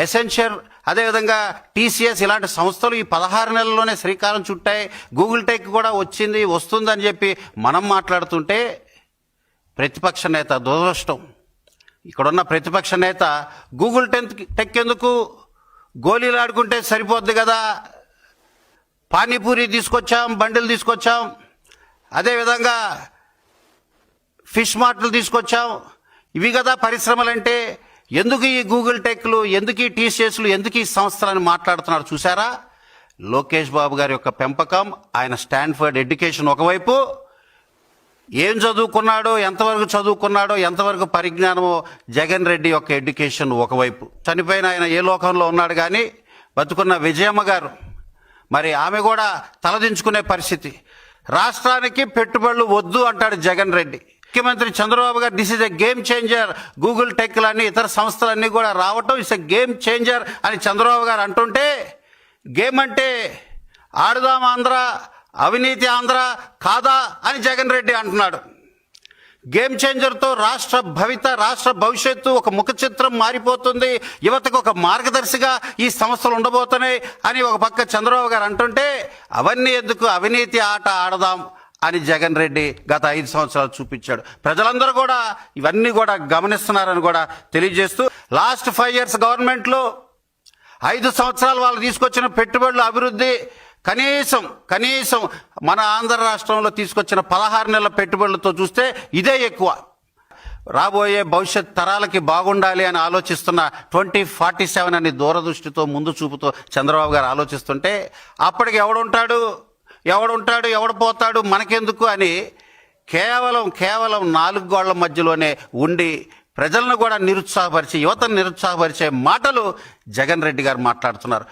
ఎసెన్షియర్, అదేవిధంగా టీసీఎస్ ఇలాంటి సంస్థలు ఈ 16 నెలల్లోనే శ్రీకారం చుట్టాయి. గూగుల్ టెక్ కూడా వస్తుందని చెప్పి మనం మాట్లాడుతుంటే ప్రతిపక్ష నేత దురదృష్టం, ఇక్కడున్న ప్రతిపక్ష నేత గూగుల్ టెక్ ఎందుకు, గోళీలు ఆడుకుంటే సరిపోద్ది కదా, పానీపూరి తీసుకొచ్చాం, బండిలు తీసుకొచ్చాం, అదేవిధంగా ఫిష్ మార్ట్లు తీసుకొచ్చాం, ఇవి కదా పరిశ్రమలంటే, ఎందుకు ఈ గూగుల్ టెక్లు, ఎందుకు ఈ టీసీఎస్లు, ఎందుకు ఈ సంస్థలని మాట్లాడుతున్నారు చూసారా? లోకేష్ బాబు గారి యొక్క పెంపకం, ఆయన స్టాన్ఫర్డ్ ఎడ్యుకేషన్ ఒకవైపు, ఏం చదువుకున్నాడో, ఎంతవరకు పరిజ్ఞానమో జగన్ రెడ్డి యొక్క ఎడ్యుకేషన్ ఒకవైపు. చనిపోయిన ఆయన ఏ లోకంలో ఉన్నాడు కానీ బతుకున్న విజయమ్మ గారు మరి ఆమె కూడా తలదించుకునే పరిస్థితి. రాష్ట్రానికి పెట్టుబడులు వద్దు అంటాడు జగన్ రెడ్డి. ముఖ్యమంత్రి చంద్రబాబు గారు this is a game changer, Google టెక్లన్నీ ఇతర సంస్థలన్నీ కూడా రావటం ఇట్స్ ఎ గేమ్ చేంజర్ అని చంద్రబాబు గారు అంటుంటే, గేమ్ అంటే ఆడుదాం ఆంధ్ర, అవినీతి ఆంధ్ర కాదా అని జగన్ రెడ్డి అంటున్నాడు. గేమ్ చేంజర్తో రాష్ట్ర భవిష్యత్తు ఒక ముఖ చిత్రం మారిపోతుంది, యువతకు ఒక మార్గదర్శిగా ఈ సంస్థలు ఉండబోతున్నాయి అని ఒక పక్క చంద్రబాబు గారు అంటుంటే, అవన్నీ ఎందుకు, అవినీతి ఆట ఆడదాం అని జగన్ రెడ్డి గత 5 సంవత్సరాలు చూపించాడు. ప్రజలందరూ కూడా ఇవన్నీ కూడా గమనిస్తున్నారని కూడా తెలియజేస్తూ, లాస్ట్ 5 years గవర్నమెంట్లో 5 సంవత్సరాలు వాళ్ళు తీసుకొచ్చిన పెట్టుబడుల అభివృద్ధి కనీసం మన ఆంధ్ర రాష్ట్రంలో తీసుకొచ్చిన 16 నెలల పెట్టుబడులతో చూస్తే ఇదే ఎక్కువ. రాబోయే భవిష్యత్ తరాలకి బాగుండాలి అని ఆలోచిస్తున్న 2047 అని దూరదృష్టితో, ముందు చూపుతో చంద్రబాబు గారు ఆలోచిస్తుంటే, అప్పటికి ఎవడు పోతాడు మనకెందుకు అని కేవలం 4 గోళ్ల మధ్యలోనే ఉండి ప్రజలను కూడా నిరుత్సాహపరిచి, యువతను నిరుత్సాహపరిచే మాటలు జగన్ రెడ్డి గారు మాట్లాడుతున్నారు.